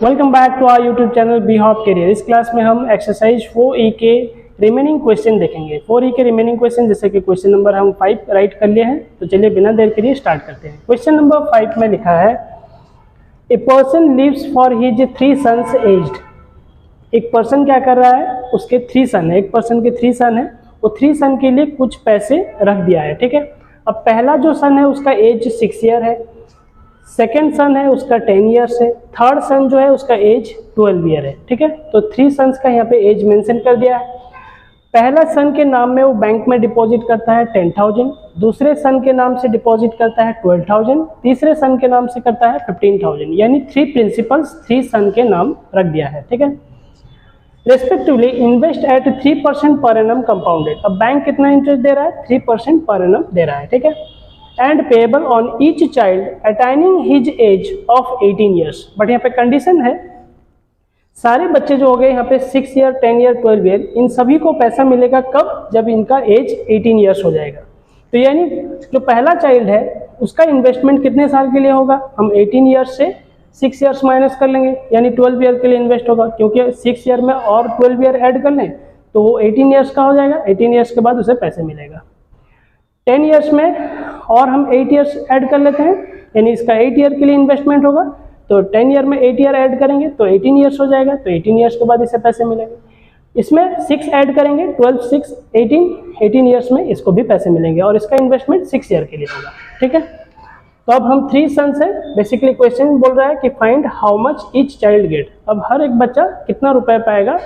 Welcome back to our YouTube channel B hop career. इस class में हम exercise 4E के रिमेनिंग क्वेश्चन देखेंगे। 4E के रिमेनिंग क्वेश्चन जैसे कि क्वेश्चन नंबर हम 5 राइट कर लिए हैं, तो चलिए बिना देर के लिए स्टार्ट करते हैं। क्वेश्चन नंबर 5 में लिखा है a person lives for his 3 sons aged. एक पर्सन क्या कर रहा है, उसके 3 सन है, एक पर्सन के 3 सन है, वो 3 सन के लिए कुछ पैसे रख दिया है। ठीक है, अब पहला जो सन है उसका एज 6 ईयर है, सेकेंड सन है उसका 10 ईयर्स है, थर्ड सन जो है उसका एज 12 ईयर है। ठीक है, तो 3 सन्स का यहाँ पे एज मेंशन कर दिया है। पहला सन के नाम में वो बैंक में डिपॉजिट करता है 10,000, दूसरे सन के नाम से डिपॉजिट करता है 12,000, तीसरे सन के नाम से करता है 15,000, यानी 3 प्रिंसिपल्स 3 सन के नाम रख दिया है। ठीक है, respectively invest eight 3% per annum compounded. अब बैंक कितना इंटरेस्ट दे रहा है, 3% पर एनम दे रहा है। ठीक है, and payable on each child attaining his age of 18 years. But यहाँ पे कंडीशन है, सारे बच्चे जो हो गए यहाँ पे 6 ईयर, 10 ईयर, 12 ईयर, इन सभी को पैसा मिलेगा कब, जब इनका एज 18 ईयर्स हो जाएगा। तो यानी जो पहला चाइल्ड है उसका इन्वेस्टमेंट कितने साल के लिए होगा, हम 18 ईयर्स से 6 ईयर्स माइनस कर लेंगे, यानी 12 ईयर के लिए इन्वेस्ट होगा, क्योंकि 6 ईयर में और 12 ईयर ऐड कर लें तो वो 18 ईयर्स का हो जाएगा। 18 ईयर्स के बाद उसे पैसे मिलेगा। 10 ईयर्स में और हम 8 ईयर्स ऐड कर लेते हैं, यानी इसका 8 ईयर के लिए इन्वेस्टमेंट होगा, तो 10 ईयर में 8 ईयर ऐड करेंगे तो 18 ईयर्स हो जाएगा, तो 18 ईयर्स के बाद इसे पैसे मिलेंगे। इसमें 6 ऐड करेंगे, 12, 6, 18 ईयर्स में इसको भी पैसे मिलेंगे और इसका इन्वेस्टमेंट 6 ईयर के लिए होगा। ठीक है, तो अब हम 3 सन्स है, बेसिकली क्वेश्चन बोल रहा है कि find how much each child gate. अब हर एक बच्चा कितना रुपए पाएगा,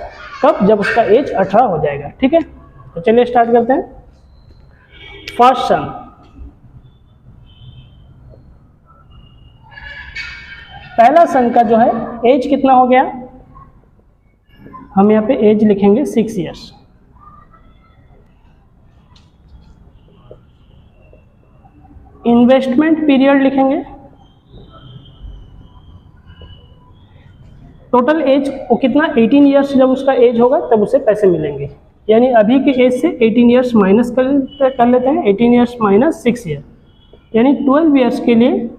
कब, जब उसका एज 18 हो जाएगा। ठीक है, तो चलिए स्टार्ट करते हैं। फर्स्ट सन, पहला सन का जो है एज कितना हो गया, हम यहाँ पे एज लिखेंगे 6 ईयर्स। इन्वेस्टमेंट पीरियड लिखेंगे, टोटल एज वो कितना, 18 ईयर्स जब उसका एज होगा तब उसे पैसे मिलेंगे, यानी अभी के एज से 18 ईयर्स माइनस कर लेते हैं। 18 ईयर्स माइनस 6 ईयर, यानी 12 ईयर्स के लिए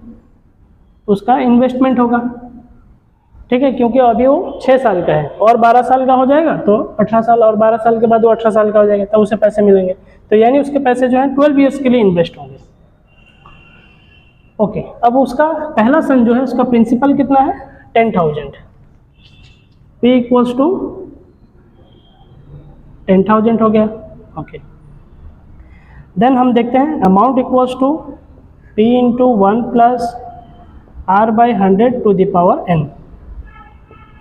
उसका इन्वेस्टमेंट होगा। ठीक है, क्योंकि अभी वो 6 साल का है और 12 साल का हो जाएगा तो 18 साल, और 12 साल के बाद वो 18 साल का हो जाएगा, तब उसे पैसे मिलेंगे। तो यानी उसके पैसे जो है 12 ईयर्स के लिए इन्वेस्ट होंगे। ओके, अब उसका पहला सन जो है उसका प्रिंसिपल कितना है, 10,000, P इक्वल्स टू 10,000 हो गया। ओके, देन हम देखते हैं amount equals to P into 1 plus R by 100 to the power n।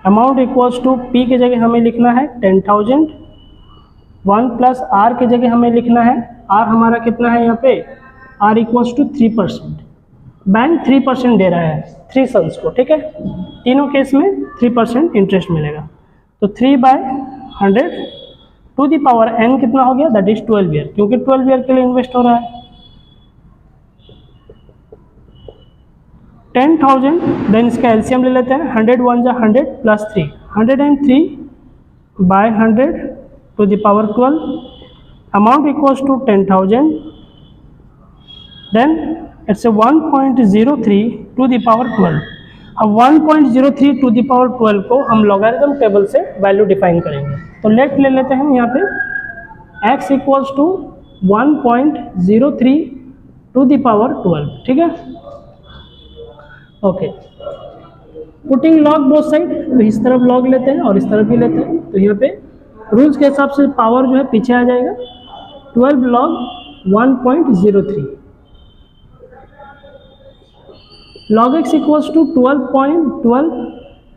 Amount equals to P की जगह हमें लिखना है 10,000, 1 प्लस R की जगह हमें लिखना है, R हमारा कितना है यहाँ पे, R इक्वल्स टू 3%। बैंक 3% दे रहा है 3 सन्स को। ठीक है, तीनों केस में 3% इंटरेस्ट मिलेगा, तो 3/100 टू द पावर n कितना हो गया, दैट इज 12 ईयर, क्योंकि 12 ईयर के लिए इन्वेस्ट हो रहा है। 10,000, देन इसका एलसीएम ले लेते हैं, 100 1 जा 100 plus 3, 103/100 to the power 12। Amount equals to 10,000, then it's 1.03 to the power 12। अब 1.03 टू द पावर 12 को हम लॉगरिथम टेबल से वैल्यू डिफाइन करेंगे, तो लेट ले लेते हैं यहाँ पे x equals to 1.03 to the power 12। ठीक है, okay, putting log both side, तो इस तरफ लॉग लेते हैं और इस तरफ भी लेते हैं, तो यहाँ पे रूल्स के हिसाब से पावर जो है पीछे आ जाएगा, 12 log 1.03, log x equals to 12.12,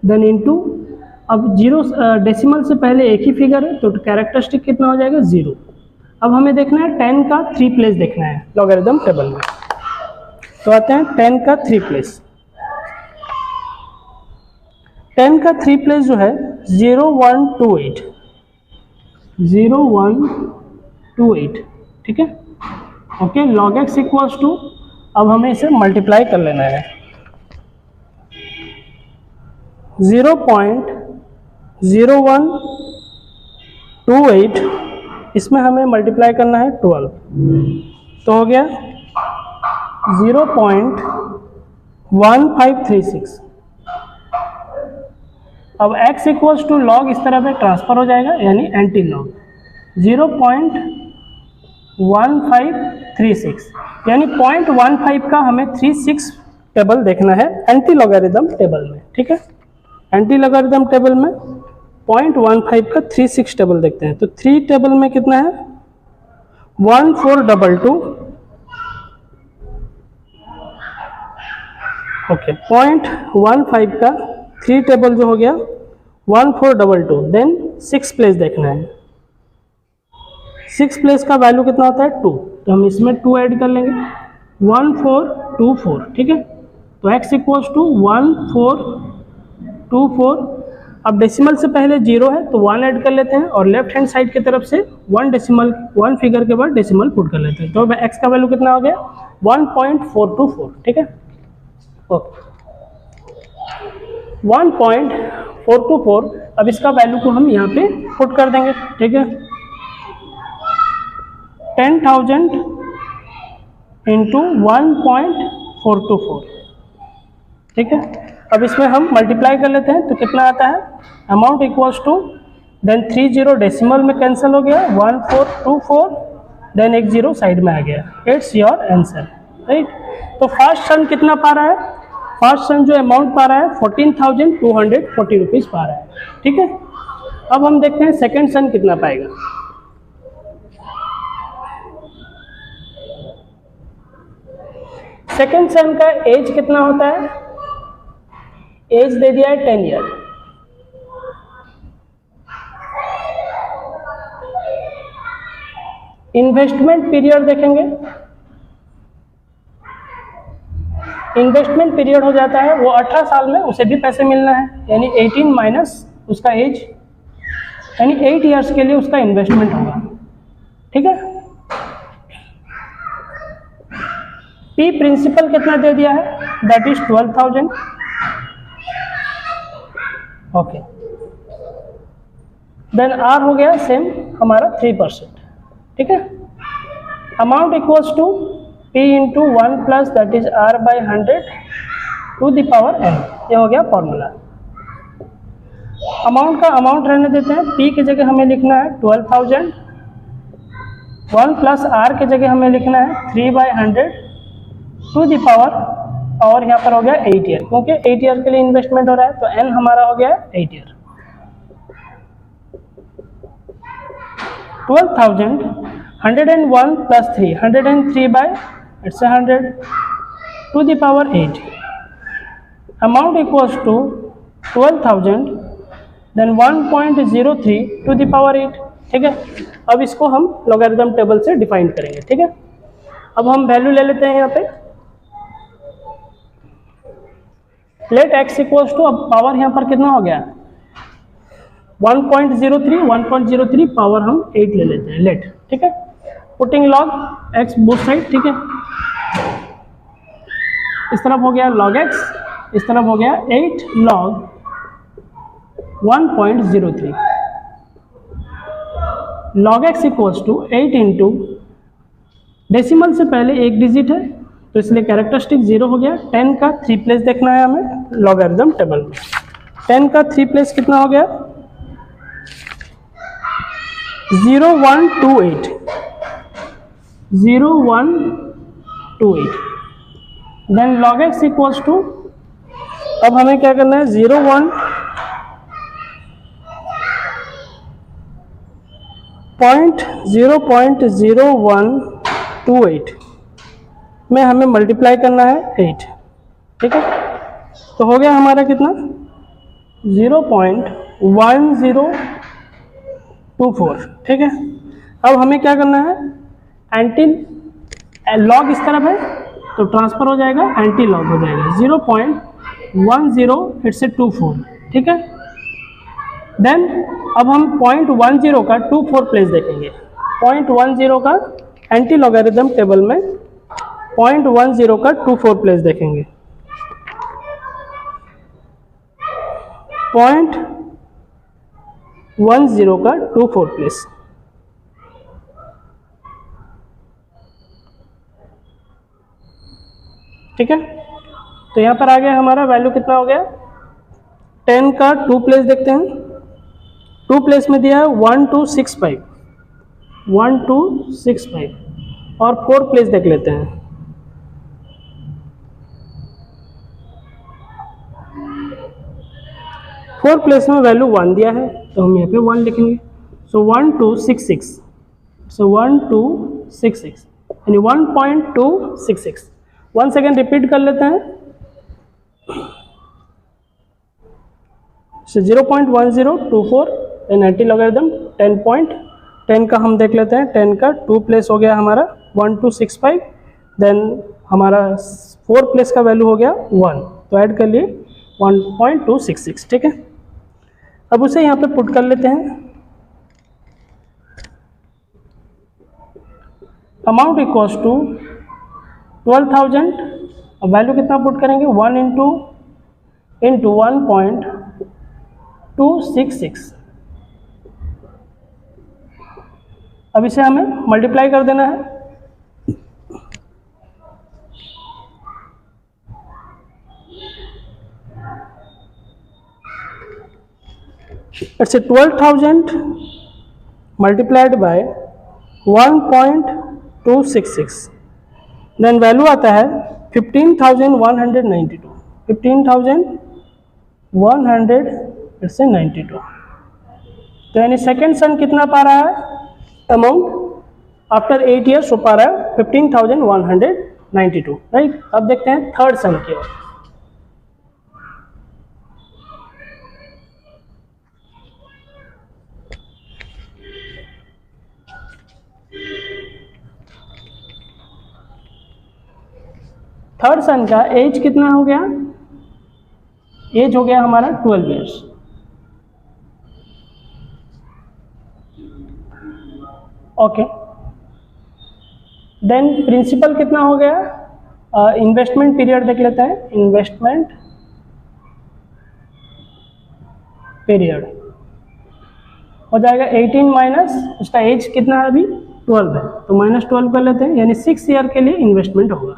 then into, अब जीरो डेसिमल से पहले एक ही फिगर है तो कैरेक्टरिस्टिक कितना हो जाएगा, 0। अब हमें देखना है 10 का 3 प्लेस देखना है लॉगरिथम टेबल में, तो आते हैं 10 का 3 प्लेस। 10 का 3 प्लेस जो है 0128, 0128। ठीक है, okay, log x equals to, अब हमें इसे मल्टीप्लाई कर लेना है, 0.0128, इसमें हमें मल्टीप्लाई करना है 12, तो हो गया 0.1536। अब x इक्वल्स टू लॉग इस तरह पे ट्रांसफर हो जाएगा, यानी एंटी लॉग 0.1536, यानी 0.15 का हमें 36 टेबल देखना है एंटी लॉगरिदम टेबल में। ठीक है, एंटी लॉगरिदम टेबल में 0.15 का 36 टेबल देखते हैं। तो 3 टेबल में कितना है 1422, ओके 0.15 का 3 टेबल जो हो गया 1422, देन 6 प्लेस देखना है। 6 प्लेस का वैल्यू कितना होता है 2, तो हम इसमें 2 ऐड कर लेंगे 1424। ठीक है, तो x इक्वल्स टू 1424। अब डेसिमल से पहले 0 है तो 1 ऐड कर लेते हैं और लेफ्ट हैंड साइड की तरफ से 1 फिगर के बाद डेसिमल पुट कर लेते हैं। तो x का वैल्यू कितना हो गया 1.424। ठीक है, ओके 1.424। अब इसका वैल्यू को हम यहाँ पे पुट कर देंगे। ठीक है, 10,000 इंटू 1.424। ठीक है, अब इसमें हम मल्टीप्लाई कर लेते हैं तो कितना आता है amount equals to, then 30 decimal में कैंसिल हो गया 1424, देन एक 0 साइड में आ गया। It's your answer, right. तो फर्स्ट सन कितना पा रहा है, फर्स्ट सन जो अमाउंट पा रहा है 14,240 रुपीज़ पा रहा है। ठीक है, अब हम देखते हैं सेकेंड सन कितना पाएगा। सेकेंड सन का एज कितना होता है, एज दे दिया है 10 ईयर। इन्वेस्टमेंट पीरियड देखेंगे, इन्वेस्टमेंट पीरियड हो जाता है वो 18 साल में, उसे भी पैसे मिलना है, यानी 18 माइनस उसका एज, यानी 8 ईयर्स के लिए उसका इन्वेस्टमेंट होगा। ठीक है, पी प्रिंसिपल कितना दे दिया है, that is 12,000। Okay, then R हो गया सेम हमारा 3%। ठीक है, amount equals to P into 1 plus that is R by 100 to the power n, ये हो गया फॉर्मूला। अमाउंट का अमाउंट रहने देते हैं, पी की जगह हमें लिखना है 12,000, 1 प्लस आर की जगह हमें लिखना है 3/100 टू द पावर, और यहाँ पर हो गया 8 ईयर, क्योंकि 8 ईयर के लिए इन्वेस्टमेंट हो रहा है, तो n हमारा हो गया 8 year. 12,000 101 plus 3, 103 by it's 100 to the power 8, amount equals to 12,000 then 1.03 to the power 8। ठीक है, अब इसको हम लॉगरिदम टेबल से डिफाइन करेंगे। ठीक है, अब हम वैल्यू ले लेते हैं यहाँ पे, लेट x इक्वल्स टू, अब पावर यहाँ पर कितना हो गया 1.03 पावर हम 8 ले लेते हैं, लेट। ठीक है, putting log x both side. ठीक है, इस तरफ हो गया log x, इस तरफ हो गया 8 log 1.03, log x equals to 8 into, decimal से पहले एक डिजिट है तो इसलिए कैरेक्टरिस्टिक 0 हो गया। 10 का 3 प्लेस देखना है हमें लॉगरिदम टेबल में, 10 का 3 प्लेस कितना हो गया 0128, 0128, then log x equals to, अब हमें क्या करना है 0.0128 में हमें मल्टीप्लाई करना है 8। ठीक है, तो हो गया हमारा कितना 0.1024। ठीक है, अब हमें क्या करना है, एंटी लॉग इस तरफ है तो ट्रांसफर हो जाएगा, एंटी लॉग हो जाएगा 0.1024। ठीक है, देन अब हम 0.10 का 24 प्लेस देखेंगे। 0.10 का एंटी लॉगरिदम टेबल में 0.10 का 24 प्लेस देखेंगे। 0.10 का 24 प्लेस, ठीक है। तो यहाँ पर आ गया हमारा वैल्यू कितना हो गया 10 का 2 प्लेस देखते हैं। 2 प्लेस में दिया है 1265, 1265 और 4 प्लेस देख लेते हैं। फोर प्लेस में वैल्यू 1 दिया है तो हम यहाँ पे 1 लिखेंगे। सो 1266, सो 1266 यानी 1.266। वन सेकेंड रिपीट कर लेते हैं। सो 0.1024 एन एंटी लॉगरिथम 10 का हम देख लेते हैं। 10 का 2 प्लेस हो गया हमारा 1265, देन हमारा 4 प्लेस का वैल्यू हो गया 1, तो ऐड कर लिए 1.266। ठीक है, अब उसे यहाँ पे पुट कर लेते हैं। Amount equals to 12,000। अब वैल्यू कितना पुट करेंगे 1 इंटू 1.266। अब इसे हमें मल्टीप्लाई कर देना है। It's 12,000 multiplied by 1.266, then value आता है 15,192, 15,192। तो यानी सेकेंड सन कितना पा रहा है अमाउंट आफ्टर 8 ईयर्स, हो पा रहा है 15,192, राइट। अब देखते हैं थर्ड सन की ओर। थर्ड सन का एज कितना हो गया, एज हो गया हमारा 12 ईयर्स। ओके, देन प्रिंसिपल कितना हो गया, इन्वेस्टमेंट पीरियड देख लेते हैं। इन्वेस्टमेंट पीरियड हो जाएगा 18 माइनस उसका एज कितना है अभी 12 है, तो -12 कर लेते हैं, यानी 6 ईयर के लिए इन्वेस्टमेंट होगा।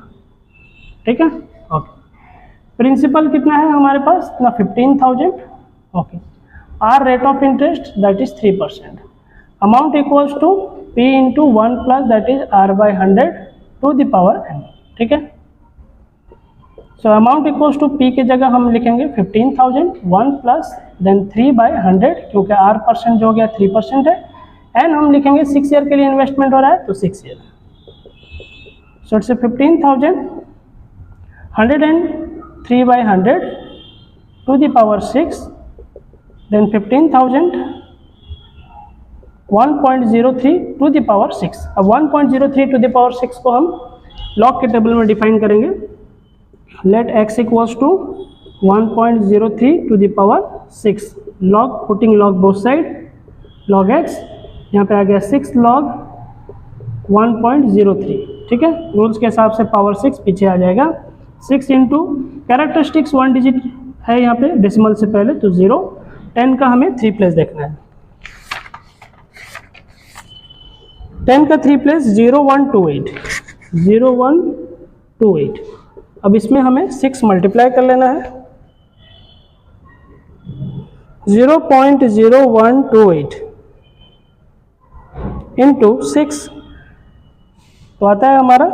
ठीक है, ओके। प्रिंसिपल कितना है हमारे पास ना 15,000। Okay, R rate of interest that is 3%। Amount equals to P into 1 plus that is R by 100 to the power n। ठीक है, so amount equals to P की जगह हम लिखेंगे 15,000, 1 प्लस देन 3/100, क्योंकि आर परसेंट जो हो गया 3% है, एंड हम लिखेंगे 6 ईयर के लिए इन्वेस्टमेंट हो रहा है तो 6 year. So it's 15,000 103/100 to the power 6, then 15,000 1.03 to the power 6। अब 1.03 to the power 6 को हम लॉग के टेबल में डिफाइन करेंगे। Let x equals to 1.03 to the power 6, log putting log both side, log x यहाँ पे आ गया 6 log 1.03। ठीक है, रूल्स के हिसाब से पावर 6 पीछे आ जाएगा। 6 इंटू कैरेक्टरिस्टिक्स 1 डिजिट है यहाँ पे डेसिमल से पहले, तो 0। 10 का हमें 3 प्लेस देखना है। 10 का 3 प्लेस 0128, 0128। अब इसमें हमें 6 मल्टीप्लाई कर लेना है। 0.0128 इंटू 6 तो आता है हमारा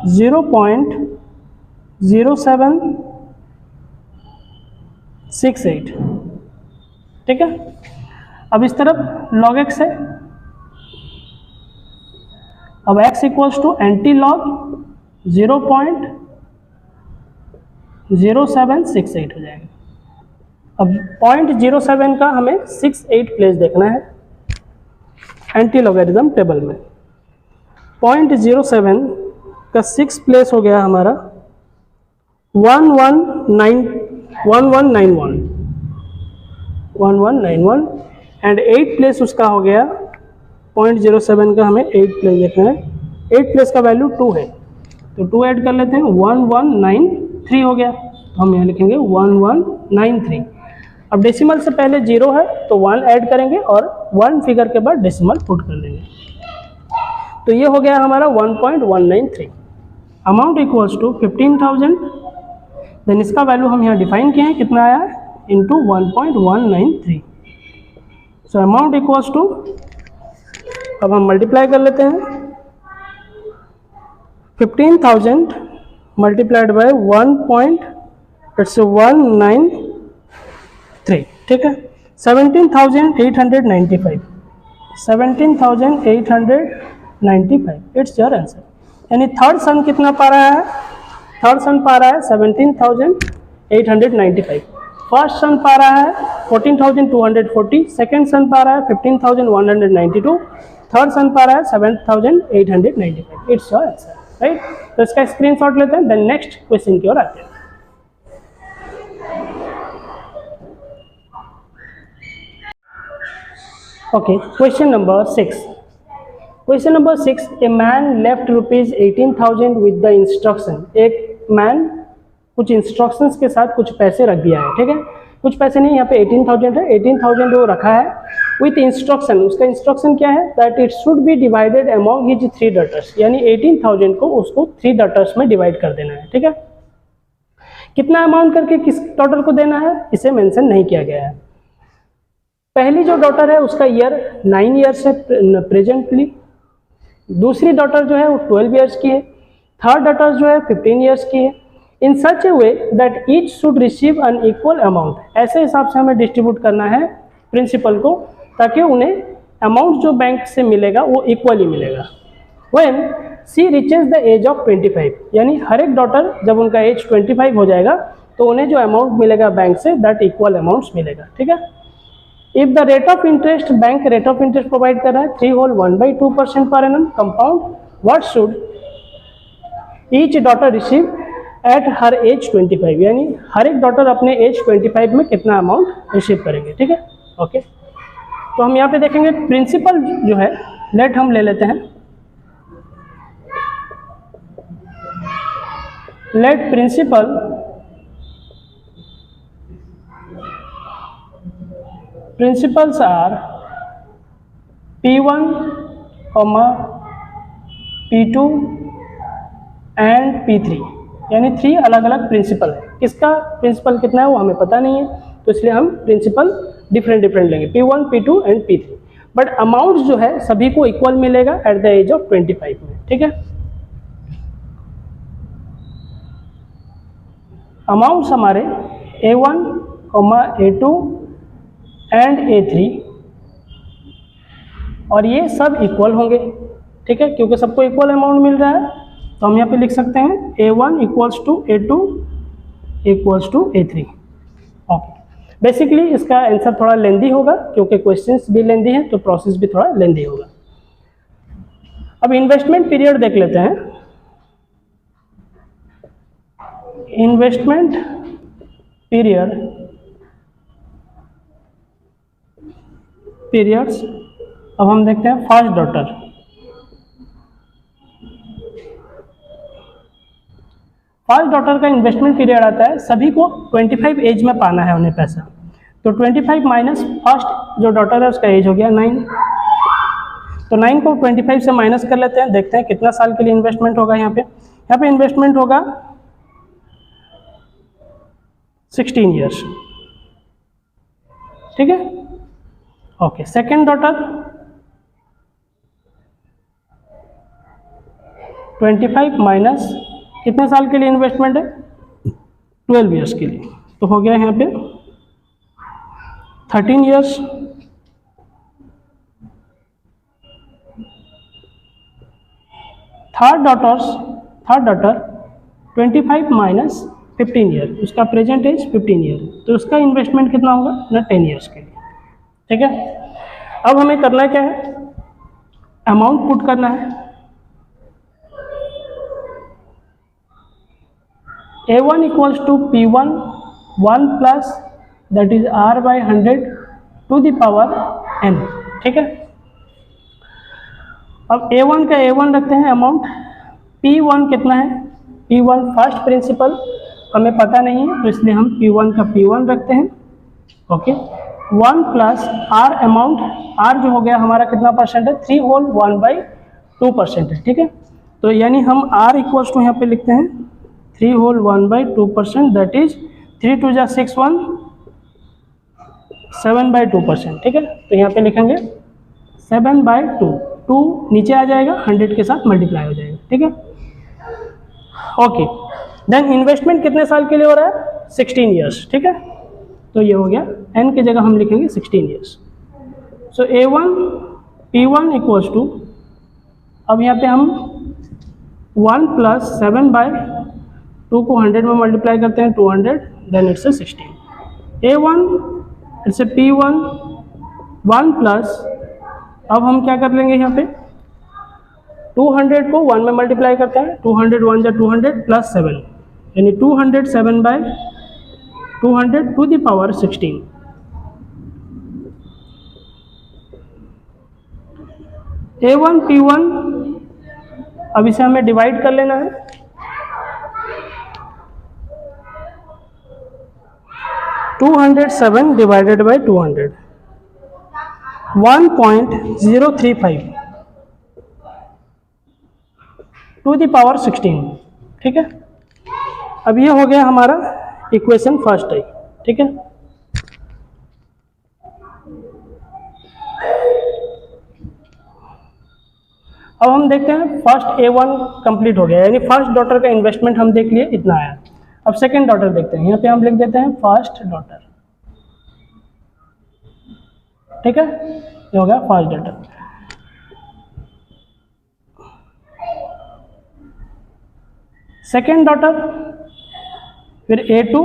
0.0768। ठीक है, अब इस तरफ log x है। अब x equals to antilog 0.0768 हो जाएगा। अब 0.07 का हमें 68 प्लेस देखना है एंटी लॉगरिथम टेबल में। 0.07 का 6 प्लेस हो गया हमारा 1191 एंड 8 प्लेस उसका हो गया 0.07 का हमें 8 प्लेस देखना है। 8 प्लेस का वैल्यू 2 है, तो 2 ऐड कर लेते हैं, 1193 हो गया, तो हम यहाँ लिखेंगे 1193। अब डेसिमल से पहले 0 है तो 1 ऐड करेंगे और 1 फिगर के बाद डेसिमल पुट कर देंगे, तो ये हो गया हमारा 1.193। अमाउंट इक्वल्स टू 15,000, देन इसका वैल्यू हम यहाँ डिफाइन किए हैं, कितना आया है into 1.193। So amount equals to, अब हम मल्टीप्लाई कर लेते हैं, 15,000 मल्टीप्लाइड बाय 1.193, ठीक है, 17,895, 17,895 इट्स योर आंसर। यानी थर्ड सन कितना पा रहा है, थर्ड सन पा रहा है 17,895, फर्स्ट सन पा रहा है 14,240, सेकेंड सन पा रहा है 15,192, थर्ड सन पा रहा है 7,895, इट्स योर आंसर, राइट। तो इसका स्क्रीनशॉट लेते हैं, देन नेक्स्ट क्वेश्चन की ओर आते हैं। Okay, question number 6। Question number 6, a man left rupees 18,000 with the instruction. एक मैन कुछ इंस्ट्रक्शंस के साथ कुछ पैसे रख दिया है, ठीक है, कुछ पैसे नहीं, यहाँ पे 18,000 है, 18,000 वो रखा है विथ इंस्ट्रक्शन। उसका इंस्ट्रक्शन क्या है, that it should be divided among his 3 debtors, यानी 18,000 को उसको 3 डेटर्स में डिवाइड कर देना है, ठीक है। कितना अमाउंट करके किस डॉटर को देना है, इसे मेंशन नहीं किया गया है। पहली जो डॉटर है उसका ईयर 9 ईयर्स है प्रेजेंटली, दूसरी डॉटर जो है वो 12 ईयर्स की है, थर्ड डॉटर जो है 15 ईयर्स की है। In such a way that each should receive an equal amount, ऐसे हिसाब से हमें डिस्ट्रीब्यूट करना है प्रिंसिपल को, ताकि उन्हें अमाउंट जो बैंक से मिलेगा वो इक्वली मिलेगा। When she reaches the age of 25, यानी हर एक डॉटर जब उनका एज 25 हो जाएगा तो उन्हें जो अमाउंट मिलेगा bank say that equal amounts मिलेगा, ठीक है। If the rate of interest, bank rate of interest provide कर रहा है 3 whole 1/2% per annum compound, what should each daughter receive at her age 25, यानी हर एक डॉटर अपने एज 25 में कितना अमाउंट रिसीव करेंगे, ठीक है। ओके, तो हम यहाँ पे देखेंगे प्रिंसिपल जो है, लेट हम ले लेते हैं, late principals are P1, P2 and P3, यानी 3 अलग अलग प्रिंसिपल है। किसका प्रिंसिपल कितना है वो हमें पता नहीं है, तो इसलिए हम प्रिंसिपल डिफरेंट लेंगे, P1, P2 and P3। But amount जो है सभी को इक्वल मिलेगा एट द एज ऑफ 25 में, ठीक है। अमाउंट्स हमारे A1, A2 एंड A3, और ये सब इक्वल होंगे, ठीक है, क्योंकि सबको इक्वल अमाउंट मिल रहा है। तो हम यहाँ पे लिख सकते हैं A1 equals to A2 equals to A3। Okay, basically इसका आंसर थोड़ा लेंदी होगा क्योंकि क्वेश्चंस भी लेंदी हैं, तो प्रोसेस भी थोड़ा लेंदी होगा। अब इन्वेस्टमेंट पीरियड देख लेते हैं। इन्वेस्टमेंट पीरियड्स, अब हम देखते हैं फर्स्ट डॉटर। फर्स्ट डॉटर का इन्वेस्टमेंट पीरियड आता है, सभी को 25 एज में पाना है उन्हें पैसा, तो 25 माइनस फर्स्ट जो डॉटर है उसका एज हो गया 9, तो 9 को 25 से माइनस कर लेते हैं, देखते हैं कितना साल के लिए इन्वेस्टमेंट होगा। यहाँ पे इन्वेस्टमेंट होगा 16 ईयर्स, ठीक है। ओके, सेकेंड डॉटर 25 माइनस कितने साल के लिए इन्वेस्टमेंट है, 12 ईयर्स के लिए, तो हो गया यहाँ पे 13 years. Third daughter 25 minus 15 year, उसका प्रेजेंट एज 15 ईयर, तो उसका इन्वेस्टमेंट कितना होगा ना 10 ईयर्स के लिए, ठीक है। अब हमें करना क्या है, अमाउंट पुट करना है। A1 equals to P1 1 plus that is R by 100 to the power n, ठीक है। अब A1 का A1 रखते हैं अमाउंट, P1 कितना है, P1 फर्स्ट प्रिंसिपल हमें पता नहीं है, तो इसलिए हम P1 का P1 रखते हैं। Okay, 1 plus R amount, R जो हो गया हमारा कितना परसेंट है, 3 होल 1/2% है, ठीक है। तो यानी हम R इक्वल्स टू यहाँ पे लिखते हैं 3 होल 1/2%, दैट इज 3 2 जा 6 1 7/2%, ठीक है। तो यहाँ पे लिखेंगे 7/2, 2 नीचे आ जाएगा, 100 के साथ मल्टीप्लाई हो जाएगा, ठीक है। ओके, देन इन्वेस्टमेंट कितने साल के लिए हो रहा है? 16 ईयर्स, ठीक है। तो ये हो गया, n की जगह हम लिखेंगे 16 years. So A1 P1 equals to, अब यहाँ पे हम 1 + 7/2 को 100 में मल्टीप्लाई करते हैं, 200, then it's 16। A1 it's P1 1 plus, अब हम क्या कर लेंगे यहाँ पे 200 को 1 में मल्टीप्लाई करते हैं, 200 1 जा 200 प्लस 7, यानी 207/200 to the power 16। A1 P1, अब इसे हमें डिवाइड कर लेना है। 207 divided by 200, 1.035 to the power 16, ठीक है। अब ये हो गया हमारा इक्वेशन फर्स्ट है, ठीक है। अब हम देखते हैं फर्स्ट A1 कंप्लीट हो गया, यानी फर्स्ट डॉटर का इन्वेस्टमेंट हम देख लिए, इतना आया। अब सेकंड डॉटर देखते हैं, यहाँ पे हम लिख देते हैं फर्स्ट डॉटर, ठीक है। ये हो गया फर्स्ट डॉटर। सेकेंड डॉटर, फिर A2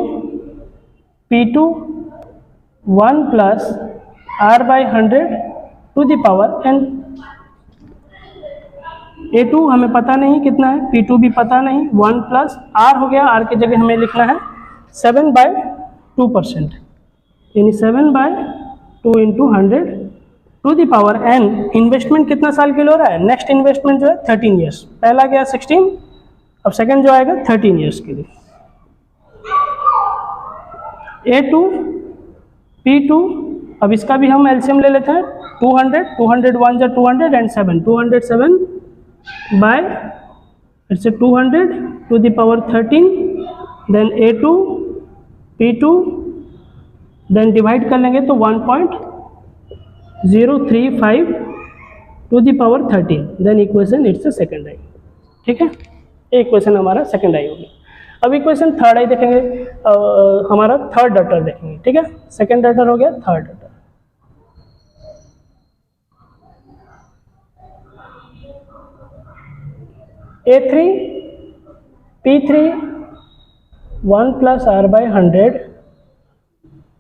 P2 1 + R/100 to the power n। A2 हमें पता नहीं कितना है, P2 भी पता नहीं, 1 + R हो गया, R की जगह हमें लिखना है 7/2%, यानी 7/2 × 100 to the power n। Investment कितना साल के लिए हो रहा है? नेक्स्ट इन्वेस्टमेंट जो है 13 ईयर्स, पहला गया 16, अब सेकंड जो आएगा 13 ईयर्स के लिए। A2 P2, अब इसका भी हम एलसीएम ले लेते हैं, 200 1 जा 200 and 7, 207 by its 200 to the power 13, then A2 P2, then divide कर लेंगे तो 1.035 to the power 13, then equation its second I, ठीक है। ये इक्वेशन हमारा सेकंड आई होगी। अब इक्वेशन थर्ड आई देखेंगे, हमारा थर्ड डॉटर देखेंगे, ठीक है। सेकंड डॉटर हो गया, third daughter. A3 P3 1 + R/100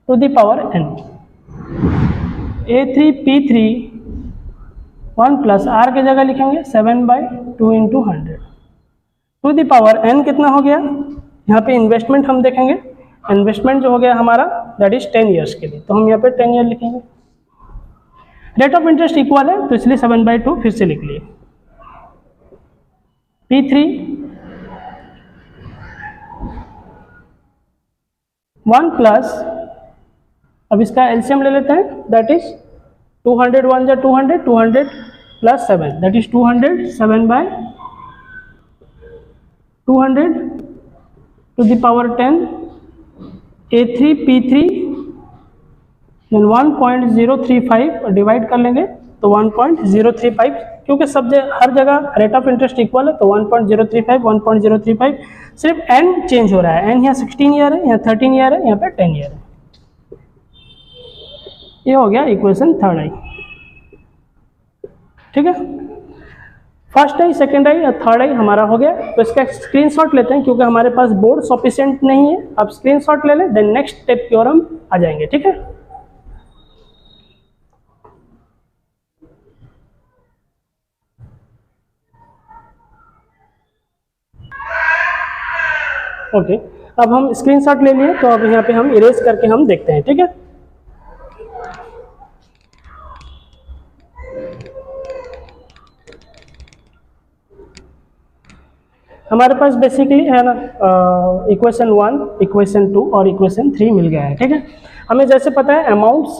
to the power n। A3 P3 1 + R की जगह लिखेंगे 7/2 × 100 टू द पावर n। कितना हो गया? यहाँ पे इन्वेस्टमेंट हम देखेंगे, इन्वेस्टमेंट जो हो गया हमारा दैट इज 10 ईयर्स के लिए, तो हम यहाँ पे 10 ईयर लिखेंगे। रेट ऑफ इंटरेस्ट इक्वल है, तो इसलिए 7/2 फिर से लिख लिए। P3 1 +, अब इसका एलसीएम ले लेते हैं, दैट इज 200 1 जा 200, 200 + 7, that is 200, 7/200 to the power 10। A3 P3, then 1.035 divide कर लेंगे तो 1.035, क्योंकि सब हर जगह रेट ऑफ इंटरेस्ट इक्वल है, तो 1.035 सिर्फ n चेंज हो रहा है। n यहाँ 16 ईयर है, यहाँ 13 ईयर है, यहाँ पे 10 ईयर है। ये हो गया इक्वेशन थर्ड आई, ठीक है। फर्स्ट आई, सेकेंड आई और थर्ड आई हमारा हो गया। तो इसका स्क्रीनशॉट लेते हैं, क्योंकि हमारे पास बोर्ड सफिशिएंट नहीं है। अब स्क्रीनशॉट ले लें, देन नेक्स्ट स्टेप की ओर हम आ जाएंगे, ठीक है। ओके, अब हम स्क्रीनशॉट ले लिए, तो अब यहाँ पे हम इरेज करके हम देखते हैं, ठीक है। हमारे पास बेसिकली है ना इक्वेशन 1, इक्वेशन 2 और इक्वेशन 3 मिल गया है, ठीक है। हमें जैसे पता है अमाउंट्स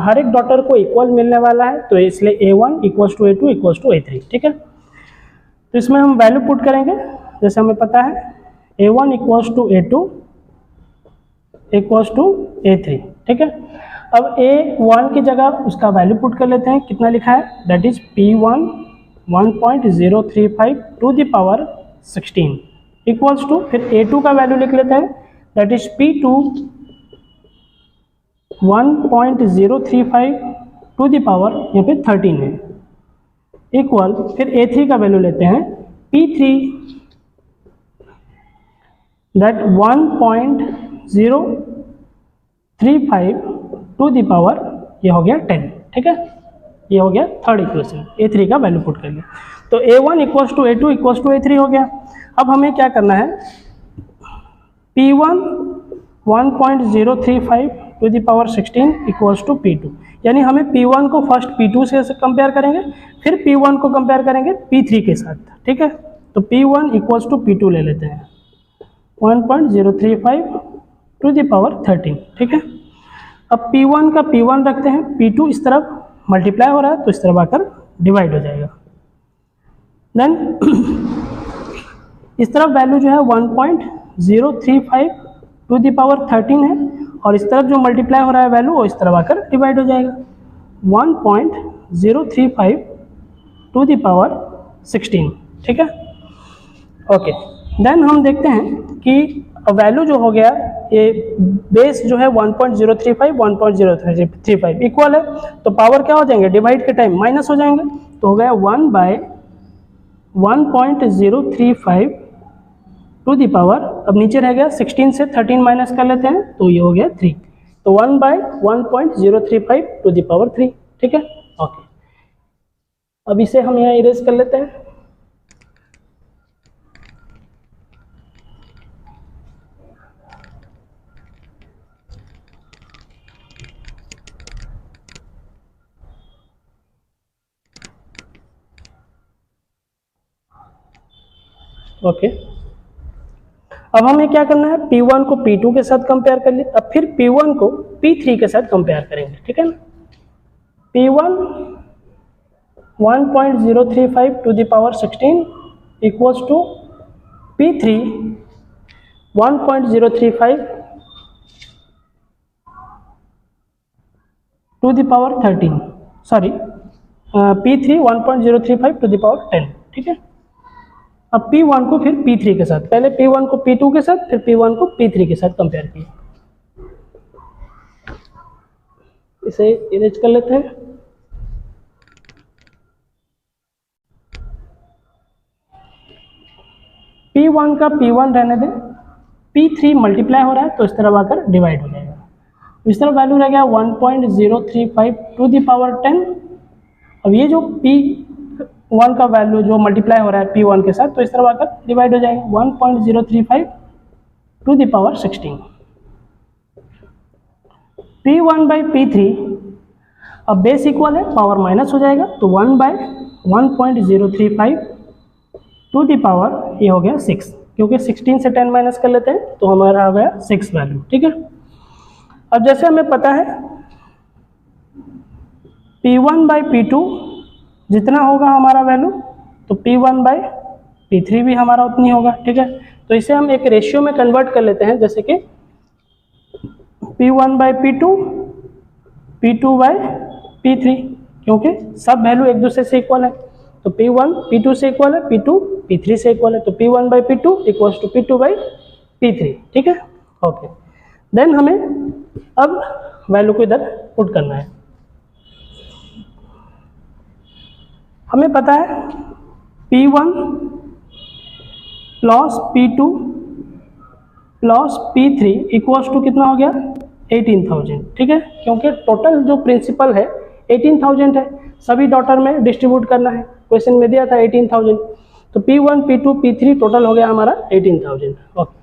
हर एक डॉटर को इक्वल मिलने वाला है, तो इसलिए A1 = A2 = A3, ठीक है। तो इसमें हम वैल्यू पुट करेंगे, जैसे हमें पता है A1 = A2 = A3, ठीक है। अब A1 की जगह उसका वैल्यू पुट कर लेते हैं, कितना लिखा है, that is P1 1.035 to the power 16 equals to, फिर A2 का वैल्यू लिख लेते हैं, that is P2 1.035 to the power यहाँ पे 13 है, इक्वल, फिर A3 का वैल्यू लेते हैं P3 that 1.035 to the power, ये हो गया 10, ठीक है, ये हो गया थर्ड इक्वेशन, A3 का वैल्यू पुट कर लिया। तो A1 equals to A2 equals to A3 हो गया। अब हमें क्या करना है, P1 1.035 to the power 16 equals to P2, यानी हमें P1 को फर्स्ट P2 से कंपेयर करेंगे, फिर P1 को कंपेयर करेंगे P3 के साथ, ठीक है। तो P1 इक्वल्स टू P2 ले लेते हैं 1.035 टू द पावर 13, ठीक है। अब P1 का P1 रखते हैं, P2 इस तरफ मल्टीप्लाई हो रहा है तो इस तरफ आकर डिवाइड हो जाएगा। देन इस तरफ वैल्यू जो है 1.035 टू द पावर 13 है, और इस तरफ जो मल्टीप्लाई हो रहा है वैल्यू वो इस तरफ आकर डिवाइड हो जाएगा 1.035 टू द पावर 16, ठीक है, ओके। देन हम देखते हैं कि वैल्यू जो हो गया, ये बेस जो है 1.035 1.035 इक्वल है, तो पावर क्या हो जाएंगे, डिवाइड के टाइम माइनस हो जाएंगे, तो हो गया 1/1.035 टू द पावर, अब नीचे रह गया 16 से 13 माइनस कर लेते हैं तो ये हो गया 3, तो 1/1.035 टू द पावर 3, ठीक है, ओके। अब इसे हम यहाँ इरेज कर लेते हैं। ओके, अब हमें क्या करना है, P1 को P2 के साथ कंपेयर कर लिए, अब फिर P1 को P3 के साथ कंपेयर करेंगे, ठीक है ना। P1 1.035 to the power 16 equals to P3 1.035 to the power 13, sorry P3 1.035 to the power 10, ठीक है। अब P1 को फिर P3 के साथ, पहले P1 को P2 के साथ, फिर P1 को P3 के साथ कंपेयर किया, इसे इरेज कर लेते हैं। P1 का P1 रहने दें, P3 मल्टीप्लाई हो रहा है तो इस तरफ आकर डिवाइड हो जाएगा, इस तरफ वैल्यू रह गया 1.035 टू द पावर 10। अब ये जो P1 का वैल्यू जो मल्टीप्लाई हो रहा है P1 के साथ, तो इस तरफ आकर डिवाइड हो जाएगा 1.035 to the power 16। P1 by P3, अब बेस इक्वल है, पावर माइनस हो जाएगा, तो 1/1.035 टू द पावर, ये हो गया 6, क्योंकि 16 से 10 माइनस कर लेते हैं तो हमारा आ गया 6 वैल्यू, ठीक है। अब जैसे हमें पता है P1 बाई P2 जितना होगा हमारा वैल्यू, तो P1 बाई P3 भी हमारा उतनी होगा, ठीक है। तो इसे हम एक रेशियो में कन्वर्ट कर लेते हैं, जैसे कि P1 by P2 P2 by P3, क्योंकि सब वैल्यू एक दूसरे से इक्वल है, तो P1 P2 से इक्वल है, P2 P3 से इक्वल है, तो P1 by P2 equals to P2 by P3, ठीक है, ओके। देन हमें अब वैल्यू को इधर पुट करना है। हमें पता है P1 plus P2 plus P3 equals to कितना हो गया, 18,000, ठीक है, क्योंकि टोटल जो प्रिंसिपल है 18,000 है, सभी डॉटर में डिस्ट्रीब्यूट करना है, क्वेश्चन में दिया था 18,000, तो P1 P2 P3 टोटल हो गया हमारा 18,000, ओके।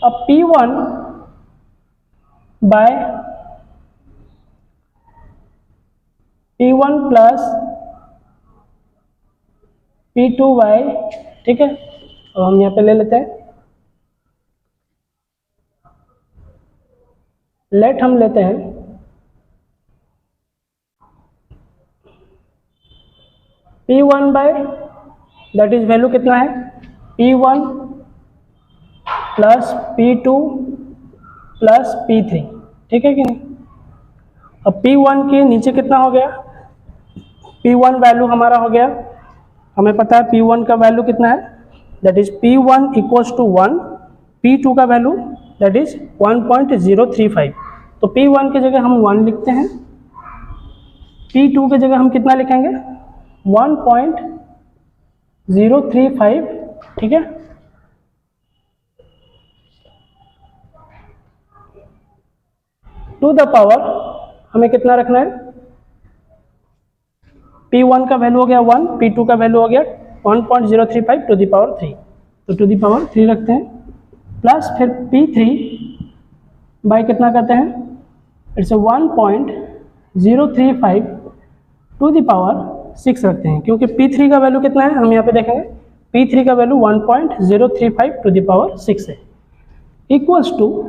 अब P1 bye P1 plus P2 bye, ठीक है, तो हम यहाँ पे ले लेते हैं, लेट हम लेते हैं P1 bye, that is value कितना है, P1 plus P2 plus P3, ठीक है कि नहीं। अब P1 के नीचे कितना हो गया, P1 वैल्यू हमारा हो गया, हमें पता है P1 का वैल्यू कितना है, that is P1 equals to 1, P2 का वैल्यू दैट इज 1.035। तो P1 की जगह हम 1 लिखते हैं, P2 की जगह हम कितना लिखेंगे 1.035, ठीक है। टू द पावर हमें कितना रखना है, P1 का वैल्यू हो गया 1, P2 का वैल्यू हो गया 1.035 टू द पावर 3, तो टू द पावर 3 रखते हैं, प्लस फिर P3 बाय कितना करते हैं, इट्स 1.035 टू द पावर 6 रखते हैं, क्योंकि P3 का वैल्यू कितना है हम यहाँ पे देखेंगे, P3 का वैल्यू 1.035 टू द पावर 6 है, इक्वल्स टू,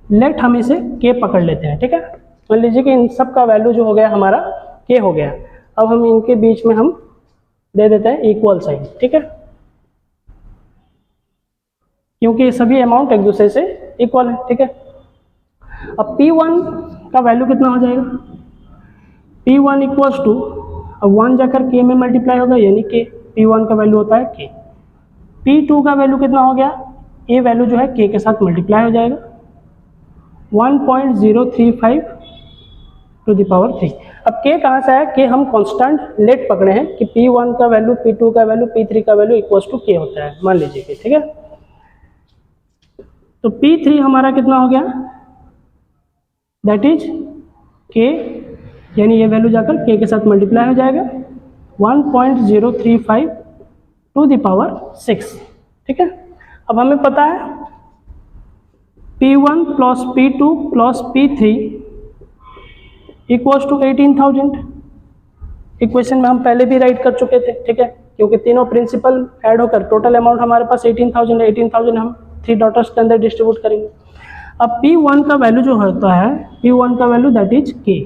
लेट हम इसे K पकड़ लेते हैं, ठीक है। मान लीजिए कि इन सब का वैल्यू जो हो गया हमारा K हो गया। अब हम इनके बीच में हम दे देते हैं इक्वल साइन, ठीक है, क्योंकि सभी अमाउंट एक दूसरे से इक्वल है, ठीक है। अब P1 का वैल्यू कितना हो जाएगा, P1 इक्वल्स टू, अब 1 जाकर K में मल्टीप्लाई होगा यानी K, P1 का वैल्यू होता है K। P2 का वैल्यू कितना हो गया, ये वैल्यू जो है K के साथ मल्टीप्लाई हो जाएगा 1.035 टू द पावर 3। अब K कहाँ से आया, K हम कांस्टेंट लेट पकड़े हैं कि P1 का वैल्यू, P2 का वैल्यू, P3 का वैल्यू इक्वल्स टू K होता है, मान लीजिए कि, ठीक है। तो P3 हमारा कितना हो गया, दैट इज K, यानी ये वैल्यू जाकर K के साथ मल्टीप्लाई हो जाएगा 1.035 टू द पावर 6, ठीक है। अब हमें पता है P1 plus P2 plus P3 equals to 18,000। Equation में हम पहले भी राइट कर चुके थे, ठीक है, क्योंकि तीनों प्रिंसिपल ऐड होकर टोटल अमाउंट हमारे पास 18,000 है। 18,000 हम 3 डॉटर्स के अंदर डिस्ट्रीब्यूट करेंगे। अब P1 का वैल्यू जो होता है, P1 का वैल्यू दैट इज K,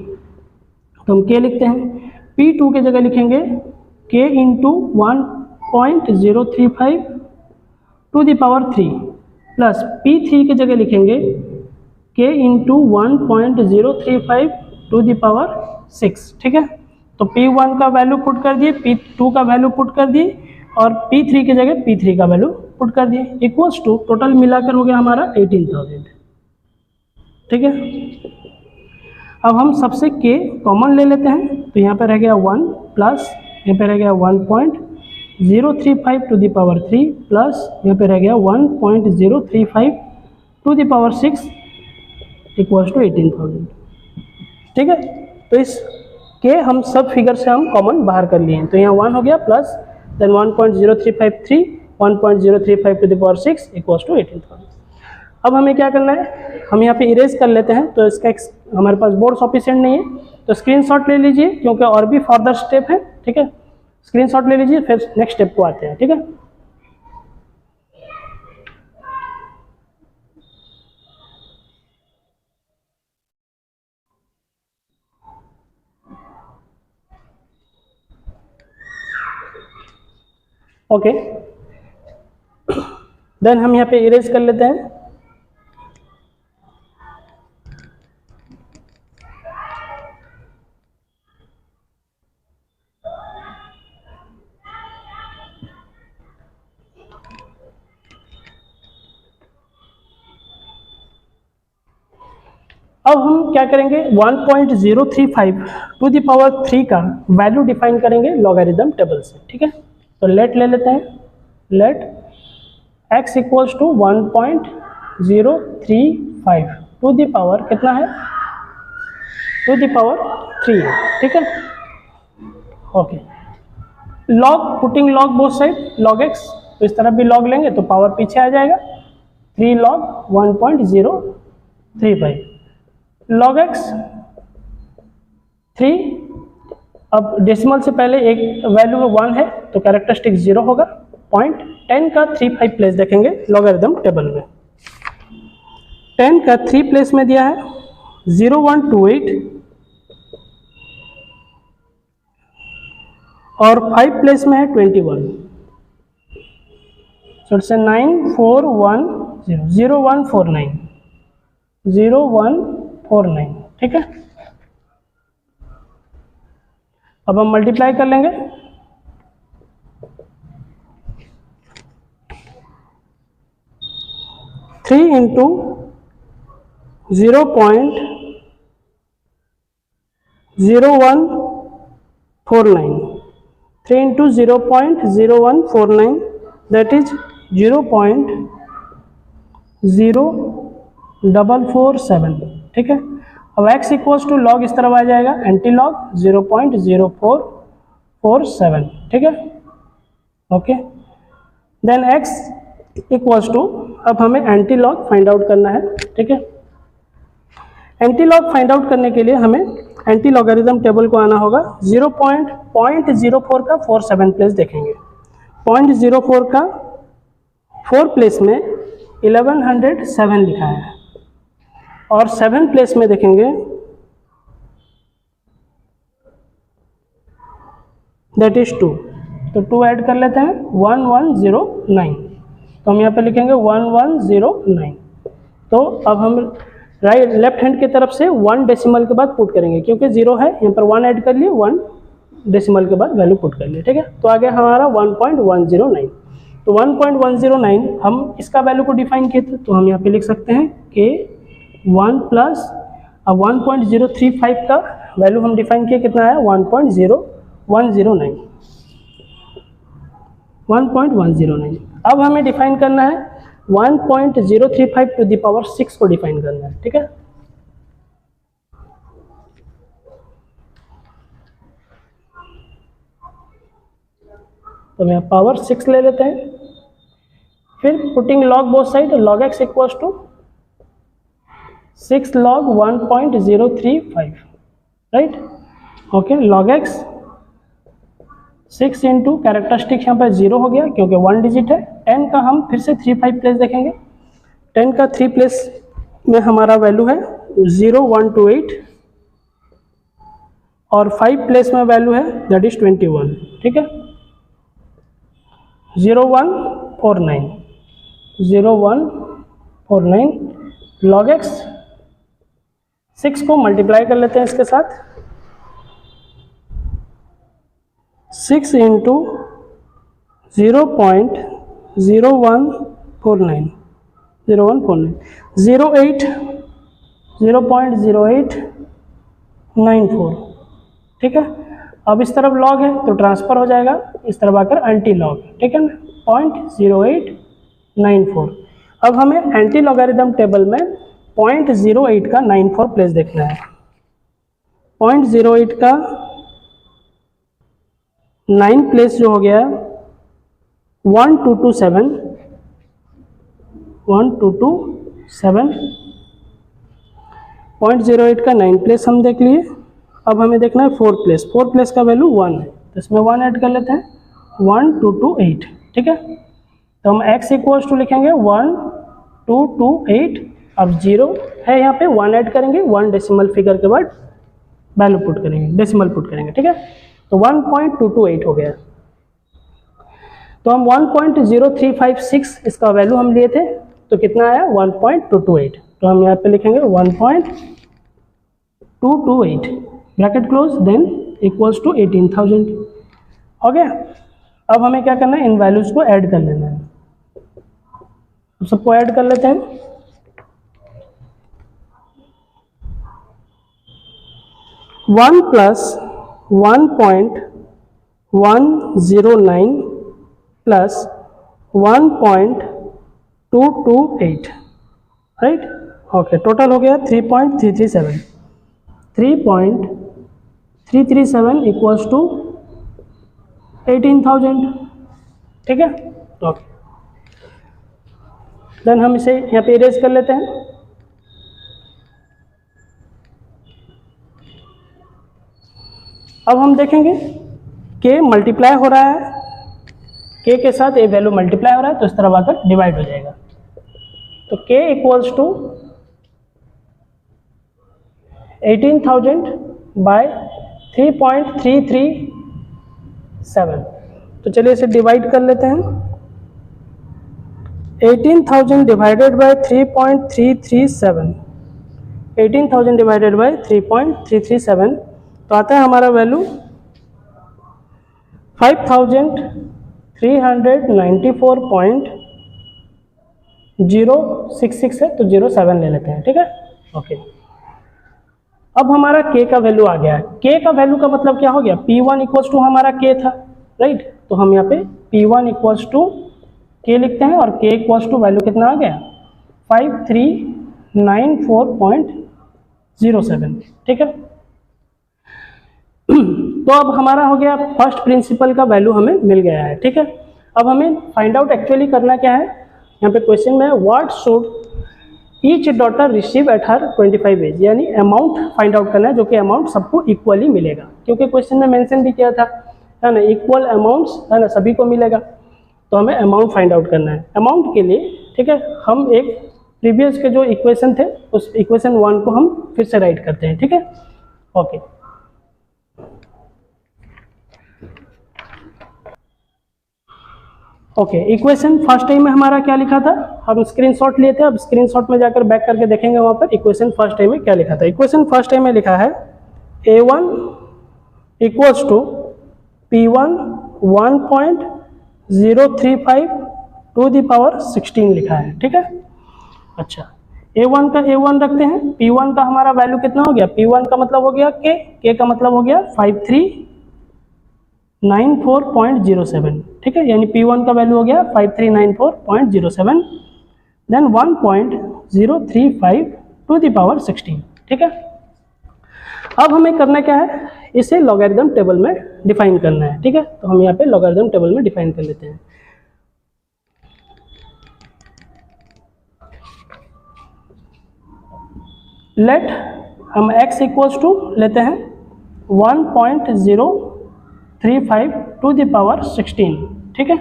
तो हम K लिखते हैं। P2 की जगह लिखेंगे K into 1.035 to the power 3 plus P3 की जगह लिखेंगे K into 1.035 to the power 6, ठीक है। तो P1 का वैल्यू पुट कर दिए, P2 का वैल्यू पुट कर दिए और P3 की जगह P3 का वैल्यू पुट कर दिए, इक्वल्स टू टोटल मिलाकर हो गया हमारा 18,000, ठीक है। अब हम सबसे K कॉमन ले लेते हैं, तो यहाँ पे रह गया 1 प्लस यहाँ पे रह गया 1.035 टू द पावर 3 प्लस यहाँ पे रह गया 1.035 to the power 6 equals to 18,000, ठीक है। तो इस के हम सब फिगर से हम कॉमन बाहर कर लिए हैं, तो यहाँ 1 हो गया plus then 1.0353 1.035 to the power 6 equals to 18,000। अब हमें क्या करना है, हम यहाँ पे इरेज कर लेते हैं, तो इसका हमारे पास बोर्ड सफिशिएंट नहीं है, तो स्क्रीनशॉट ले लीजिए क्योंकि और भी फर्दर स्टेप है, ठीक है। स्क्रीनशॉट ले लीजिए, फिर नेक्स्ट स्टेप को आते हैं, ठीक है। ओके, देन हम यहाँ पे इरेज कर लेते हैं। अब हम क्या करेंगे, 1.035 टू द पावर 3 का वैल्यू डिफाइन करेंगे लॉगरिदम टेबल से, ठीक है। तो लेट ले लेते हैं, let x equals to 1.035 to the power कितना है, टू द पावर 3 है, ठीक है। Okay, log, putting log both side, log x, तो इस तरफ भी लॉग लेंगे तो पावर पीछे आ जाएगा, 3 log 1.035 log x 3। अब डेसिमल से पहले एक वैल्यू 1 है तो कैरेक्टरिस्टिक 0 होगा, 0.10 का 3 प्लेस देखेंगे लॉगरिदम टेबल में। 10 का 3 प्लेस में दिया है 0128 और 5 प्लेस में है 21, सो इट्स 9410 0149 49, ठीक है। अब हम मल्टीप्लाई कर लेंगे, three into 0.0149, 3 into 0.0149 that is 0.0447, ठीक है। अब x इक्वल्स टू लॉग इस तरफ आ जाएगा, एंटी लॉग 0.0447, ठीक है, okay. Then x equals to, अब हमें एंटी लॉग फाइंड आउट करना है, ठीक है। एंटी लॉग फाइंड आउट करने के लिए हमें एंटी लॉगरिथम टेबल को आना होगा। 0.04 का 47 प्लेस देखेंगे, 0.04 का 4 प्लेस में 1107 लिखा है, और 7 प्लेस में देखेंगे दैट इज 2, तो 2 ऐड कर लेते हैं 1109, तो हम यहाँ पे लिखेंगे 1109। तो अब हम राइट लेफ्ट हैंड की तरफ से 1 डेसिमल के बाद पुट करेंगे, क्योंकि 0 है यहाँ पर 1 ऐड कर लिए, 1 डेसिमल के बाद वैल्यू पुट कर लिए, ठीक है। तो आ गया हमारा 1.109। तो 1.109 हम इसका वैल्यू को डिफाइन किए थे, तो हम यहाँ पे लिख सकते हैं कि 1 प्लस 1.035 का वैल्यू हम डिफाइन किए, कितना है 1.109। अब हमें डिफाइन करना है 1.035 टू द पावर 6 को डिफाइन करना है, ठीक है। तो मैं पावर 6 ले लेते हैं, फिर putting log both side, log x equals to 6 log 1.035, right, okay. Log x 6 into characteristic यहाँ पर 0 हो गया क्योंकि 1 डिजिट है। 10 का हम फिर से 3-5 प्लेस देखेंगे, 10 का 3 प्लेस में हमारा वैल्यू है 0128, और 5 प्लेस में वैल्यू है दैट इज 21, ठीक है। 0149 लॉग x 6 को मल्टीप्लाई कर लेते हैं इसके साथ, 6 इंटू 0.0149 0.0894, ठीक है। अब इस तरफ लॉग है तो ट्रांसफर हो जाएगा, इस तरफ आकर एंटी लॉग, ठीक है ना, 0.0894। अब हमें एंटी लॉगरिथम टेबल में 0.08 का 94 प्लेस देखना है। 0.08 का 9 प्लेस जो हो गया 1227, 0.08 का 9 प्लेस हम देख लिए। अब हमें देखना है 4 प्लेस, 4 प्लेस का वैल्यू 1 है, तो इसमें 1 ऐड कर लेते हैं 1228, ठीक है। तो हम x इक्वल्स टू लिखेंगे 1228, अब 0 है यहाँ पे, 1 ऐड करेंगे, 1 डेसिमल फिगर के बाद वैल्यू पुट करेंगे, डेसिमल पुट करेंगे, ठीक है। तो 1.228 हो गया। तो हम 1.0356 इसका वैल्यू हम लिए थे, तो कितना आया 1.228, तो हम यहाँ पे लिखेंगे 1.228 bracket close, then equals to 18,000, हो गया। अब हमें क्या करना है, इन वैल्यूज को ऐड कर लेना है, सबको ऐड कर लेते हैं। One plus 1.109 plus 1.228, right, okay. Total हो गया 3.337 इक्वल्स टू 18,000, ठीक है, ओके। देन हम इसे यहाँ पे इरेज कर लेते हैं। अब हम देखेंगे k मल्टीप्लाई हो रहा है, k के साथ ये वैल्यू मल्टीप्लाई हो रहा है, तो इस तरह आकर डिवाइड हो जाएगा। तो k इक्वल्स टू 18,000 बाय 3.337, तो चलिए इसे डिवाइड कर लेते हैं। 18,000 डिवाइडेड बाय 3.337 18,000 डिवाइडेड बाई 3.337, तो आता है हमारा वैल्यू 5394.066 है, तो 07 ले लेते हैं, ठीक है, ओके। अब हमारा k का वैल्यू आ गया है। k का वैल्यू का मतलब क्या हो गया, P1 इक्वल्स टू हमारा k था, राइट, तो हम यहाँ पे P1 इक्वल्स टू k लिखते हैं और k इक्वल्स टू वैल्यू कितना आ गया 5394.07, ठीक है। तो अब हमारा हो गया फर्स्ट प्रिंसिपल का वैल्यू हमें मिल गया है, ठीक है। अब हमें फाइंड आउट एक्चुअली करना क्या है, यहाँ पे क्वेश्चन में what should each daughter receive at her 25 age, यानी अमाउंट फाइंड आउट करना है, जो कि अमाउंट सबको इक्वली मिलेगा, क्योंकि क्वेश्चन में मेंशन भी किया था, है ना, इक्वल अमाउंट्स, है ना, सभी को मिलेगा, तो हमें अमाउंट फाइंड आउट करना है। अमाउंट के लिए, ठीक है, हम एक प्रीवियस के जो इक्वेशन थे उस इक्वेशन 1 को हम फिर से राइट करते हैं, ठीक है, okay. Okay, equation first time में हमारा क्या लिखा था, हम स्क्रीनशॉट लिए थे, अब स्क्रीनशॉट में जाकर बैक करके देखेंगे वहाँ पर इक्वेशन फर्स्ट टाइम में क्या लिखा था। इक्वेशन फर्स्ट टाइम में लिखा है A1 equals to P1 1.035 to the power 16 लिखा है, ठीक है। अच्छा, A1 का A1 रखते हैं, P1 का हमारा वैल्यू कितना हो गया, P1 का मतलब हो गया K का मतलब हो गया 5394.07, ठीक है, यानी P1 का वैल्यू हो गया 5394.07, देन 1.035 टू द पावर 16, ठीक है। अब हमें करना क्या है, इसे लॉगरिथम टेबल में डिफाइन करना है, ठीक है, तो हम यहाँ पे लॉगरिथम टेबल में डिफाइन कर लेते हैं। लेट हम x इक्वल्स टू लेते हैं 1.035 टू द पावर 16, ठीक है।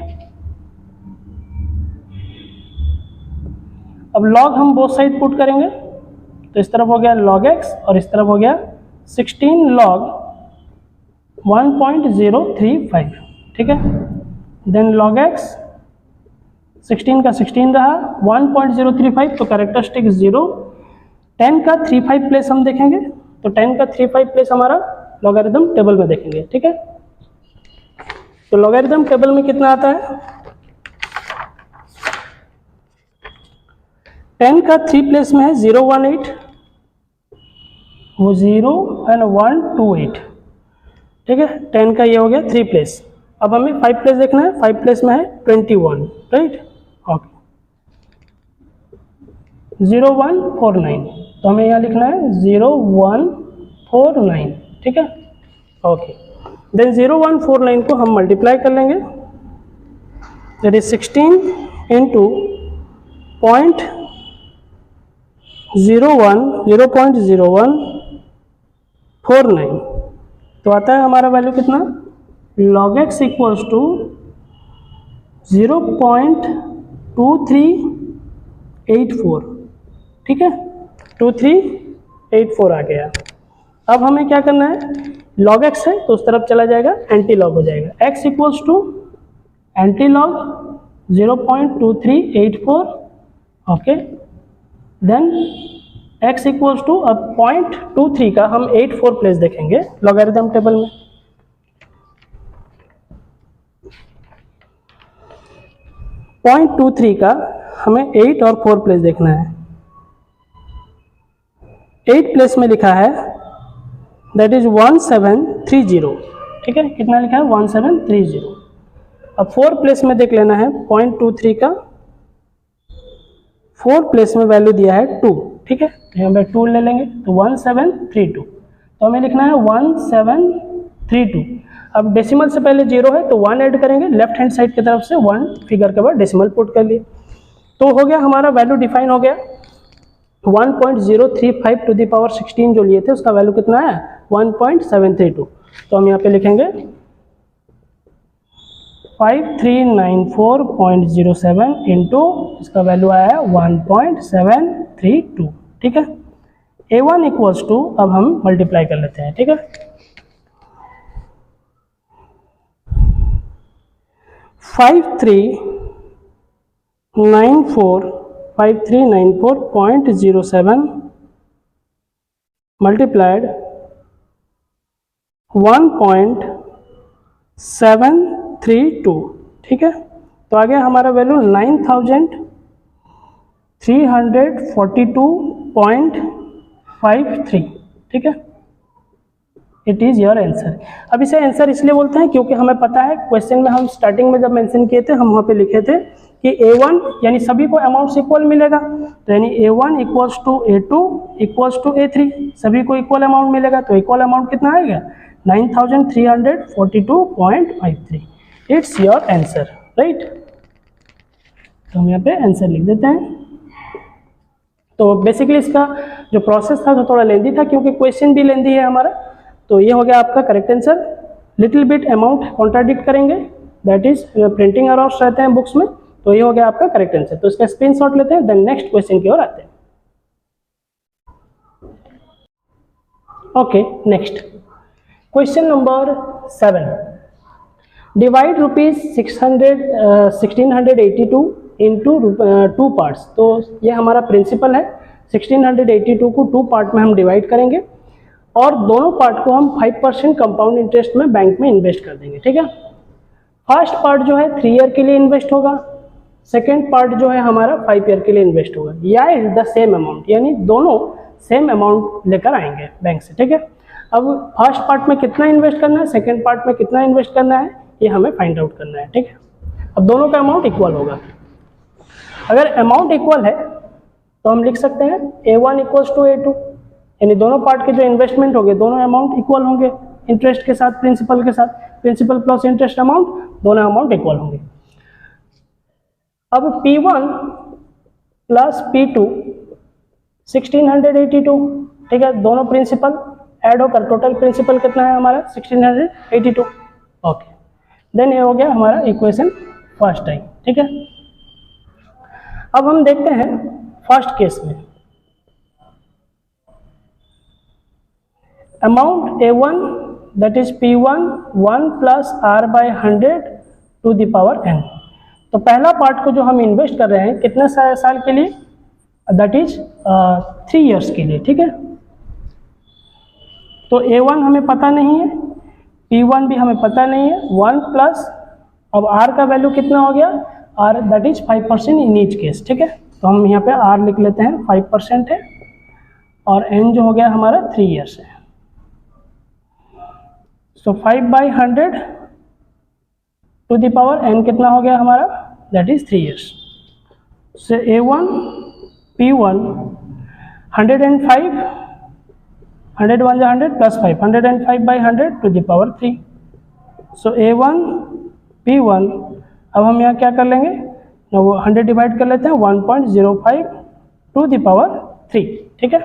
अब log हम बोथ साइड पुट करेंगे, तो इस तरफ हो गया log x और इस तरफ हो गया 16 log 1.035, ठीक है, देन log x 16 का 16 रहा, 1.035 तो कैरेक्टरिस्टिक 0, 10 का 35 प्लेस हम देखेंगे, तो 10 का 35 प्लेस हमारा लॉगरिथम टेबल में देखेंगे, ठीक है। तो लॉगरिथम टेबल में कितना आता है, 10 का 3 प्लेस में है 018, वो 0 एंड 128, ठीक है, 10 का ये हो गया 3 प्लेस। अब हमें 5 प्लेस देखना है, 5 प्लेस में है 21, राइट, ओके, 0149, तो हमें यहाँ लिखना है 0149, ठीक है, ओके, देन 0149 को हम मल्टीप्लाई कर लेंगे, दैट इज 16 इंटू 0.0149, तो आता है हमारा वैल्यू कितना, log x इक्वल्स टू 0.2384, ठीक है, 2384 आ गया। अब हमें क्या करना है, log x है तो उस तरफ चला जाएगा, एंटी लॉग हो जाएगा, x equals to antilog 0.2384, okay, then x equals to, अब 0.23 का हम 84 प्लेस देखेंगे लॉगरिथम टेबल में, पॉइंट 23 का हमें 8 और 4 प्लेस देखना है, 8 प्लेस में लिखा है दैट इज 1730, ठीक है, कितना लिखा है 1730। अब 4 प्लेस में देख लेना है, 0.23 का 4 प्लेस में वैल्यू दिया है 2, ठीक है, तो यहाँ पे 2 ले लेंगे, तो 1732, तो हमें लिखना है 1732। अब डेसिमल से पहले 0 है तो 1 ऐड करेंगे, लेफ्ट हैंड साइड की तरफ से 1 फिगर के बाद डेसिमल पुट कर लिए, तो हो गया हमारा वैल्यू डिफाइन हो गया, 1.035 टू द पावर 16 जो लिए थे उसका वैल्यू कितना है 1.732, तो हम यहाँ पे लिखेंगे 5394.07 इंटू इसका वैल्यू आया है 1.732, ठीक है। A1 इक्वल्स टू, अब हम मल्टीप्लाई कर लेते हैं, ठीक है, 5394.07 मल्टीप्लाइड 1.732, ठीक है। तो आ गया हमारा वैल्यू 9342.53, ठीक है। It is your answer. अब इसे आंसर इसलिए बोलते हैं क्योंकि हमें पता है क्वेश्चन में हम स्टार्टिंग में जब मेंशन किए थे, हम वहाँ पे लिखे थे कि A1 यानी सभी को अमाउंट्स इक्वल मिलेगा, तो यानी A1 equals to A2 equals to A3, सभी को इक्वल अमाउंट मिलेगा। तो इक्वल अमाउंट कितना आएगा? 9342.53। It's your answer, right. तो हम यहाँ पे आंसर लिख देते हैं। तो बेसिकली इसका जो प्रोसेस था वो थोड़ा लेंदी था क्योंकि क्वेश्चन भी लेंदी है हमारा। तो ये हो गया आपका correct answer. Little bit amount contradict करेंगे, दैट इज प्रिंटिंग एरर्स रहते हैं बुक्स में। तो ये हो गया आपका करेक्ट आंसर। तो इसका स्क्रीनशॉट लेते हैं, देन नेक्स्ट क्वेश्चन की ओर आते हैं। Okay, next question number 7। Divide ₹1682 into 2 parts. तो ये हमारा प्रिंसिपल है। 1682 को 2 पार्ट में हम डिवाइड करेंगे और दोनों पार्ट को हम 5% कंपाउंड इंटरेस्ट में बैंक में इन्वेस्ट कर देंगे, ठीक है। फर्स्ट पार्ट जो है 3 ईयर के लिए इन्वेस्ट होगा, सेकेंड पार्ट जो है हमारा 5 ईयर के लिए इन्वेस्ट होगा, या इज द सेम अमाउंट, यानी दोनों सेम अमाउंट लेकर आएंगे बैंक से, ठीक है। अब फर्स्ट पार्ट में कितना इन्वेस्ट करना है, सेकेंड पार्ट में कितना इन्वेस्ट करना है, ये हमें फाइंड आउट करना है, ठीक है। अब दोनों का अमाउंट इक्वल होगा। अगर अमाउंट इक्वल है तो हम लिख सकते हैं A1 इक्वल्स टू A2, यानी दोनों पार्ट के जो इन्वेस्टमेंट होंगे दोनों अमाउंट इक्वल होंगे, इंटरेस्ट के साथ प्रिंसिपल के साथ, प्रिंसिपल प्लस इंटरेस्ट अमाउंट, दोनों अमाउंट इक्वल होंगे। अब P1 प्लस P2 1682, ठीक है। दोनों प्रिंसिपल ऐड होकर टोटल प्रिंसिपल कितना है हमारा 1682। ओके, देन ये हो गया हमारा इक्वेशन फर्स्ट टाइम, ठीक है। अब हम देखते हैं फर्स्ट केस में amount A1 that is P1 1 plus R by 100 to the power n। तो पहला पार्ट को जो हम इन्वेस्ट कर रहे हैं कितने साल के लिए, दैट इज 3 इयर्स के लिए, ठीक है। तो A1 हमें पता नहीं है, P1 भी हमें पता नहीं है, 1 प्लस अब R का वैल्यू कितना हो गया, R that is 5% in each case, ठीक है। तो हम यहाँ पे R लिख लेते हैं 5% है, और n जो हो गया हमारा 3 इयर्स है। So 5/100 to the power n कितना हो गया हमारा, that is 3 years. So A1 P1 105, 100 1 100 plus 5, 105/100 to the power 3। So A1 P1, अब हम यहाँ क्या कर लेंगे, वो 100 डिवाइड कर लेते हैं 1.05 टू द पावर 3, ठीक है।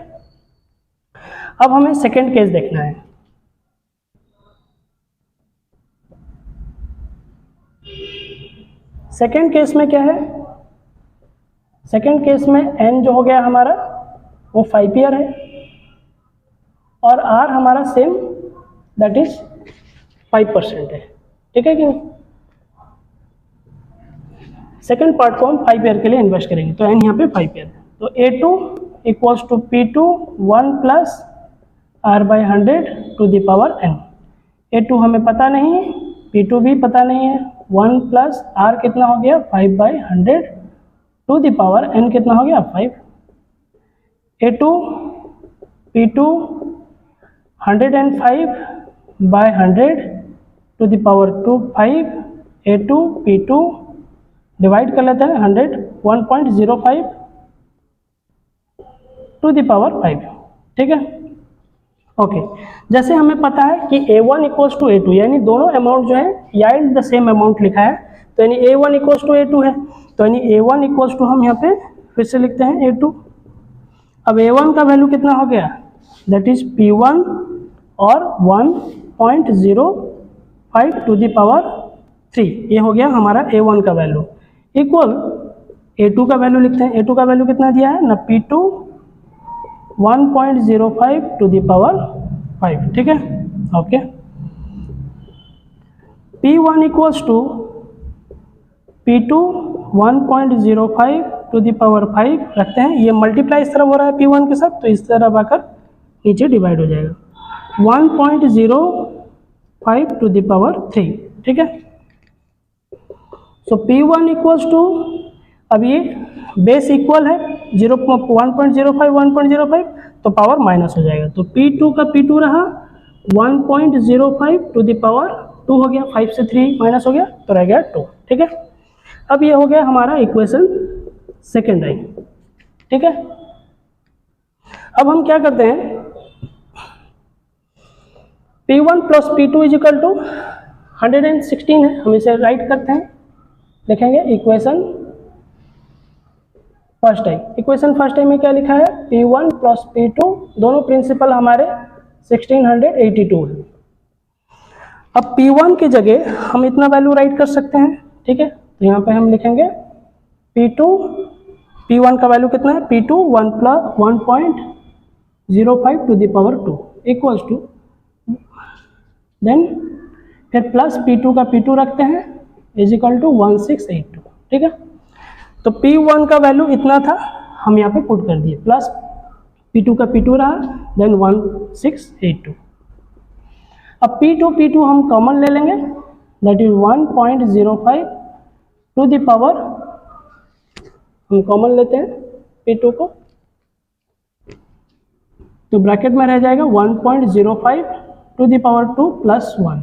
अब हमें सेकेंड केस देखना है। सेकेंड केस में क्या है, सेकेंड केस में n जो हो गया हमारा वो 5 ईयर है और R हमारा सेम दैट इज 5% है, ठीक है कि नहीं। सेकेंड पार्ट को हम 5 ईयर के लिए इन्वेस्ट करेंगे, तो n यहाँ पे 5 ईयर है। तो A2 equals to P2 1 plus R by 100 to the power n। A2 हमें पता नहीं है, P2 भी पता नहीं है, 1 प्लस R कितना हो गया 5/100 टू द पावर n कितना हो गया 5। A2 P2 105/100 to the power 2 5। A2 P2 divide कर लेते हैं 100 1.05 टू द पावर 5, ठीक है। ओके, जैसे हमें पता है कि A1 इक्वल्स टू A2, यानी दोनों अमाउंट जो है यानी द सेम अमाउंट लिखा है, तो यानी A1 इक्वल्स टू A2 है, तो यानी A1 इक्वल्स टू हम यहाँ पे फिर से लिखते हैं A2। अब A1 का वैल्यू कितना हो गया, दैट इज P1 और 1.05 टू द पावर 3, ये हो गया हमारा A1 का वैल्यू, इक्वल A2 का वैल्यू लिखते हैं। A2 का वैल्यू कितना दिया है ना, P2 1.05 टू द पावर 5, ठीक है। Okay, P1 equals to P2 1.05 to the power 5 रखते हैं, ये मल्टीप्लाई इस तरफ हो रहा है P1 के साथ, तो इस तरफ आकर नीचे डिवाइड हो जाएगा 1.05 टू द पावर 3, ठीक है। सो P1 इक्वल्स टू, अब ये बेस इक्वल है 1.05 1.05, तो पावर माइनस हो जाएगा, तो P2 का P2 रहा 1.05 टू द पावर 2 हो गया, 5 से 3 माइनस हो गया तो रह गया 2, ठीक है। अब ये हो गया हमारा इक्वेशन सेकेंड आई, ठीक है। अब हम क्या करते हैं, P1 plus P2 is equal to 116 है, हम इसे राइट करते हैं, लिखेंगे इक्वेशन फर्स्ट आई। इक्वेशन फर्स्ट आई में क्या लिखा है, P1 प्लस P2, दोनों प्रिंसिपल हमारे 1682 है। अब P1 की जगह हम इतना वैल्यू राइट कर सकते हैं, ठीक है। तो यहाँ पे हम लिखेंगे P1 का वैल्यू कितना है, P2 1.05 to the power 2 equals to, then फिर प्लस P2 का P2 रखते हैं इज इक्वल टू 1682, ठीक है। तो P1 का वैल्यू इतना था, हम यहाँ पे पुट कर दिए, प्लस P2 का P2 रहा, देन 1682। अब P2 हम कॉमन ले लेंगे, that is 1.05 to the power, हम कॉमन लेते हैं P2 को, तो ब्रैकेट में रह जाएगा 1.05 टू द पावर 2 प्लस 1,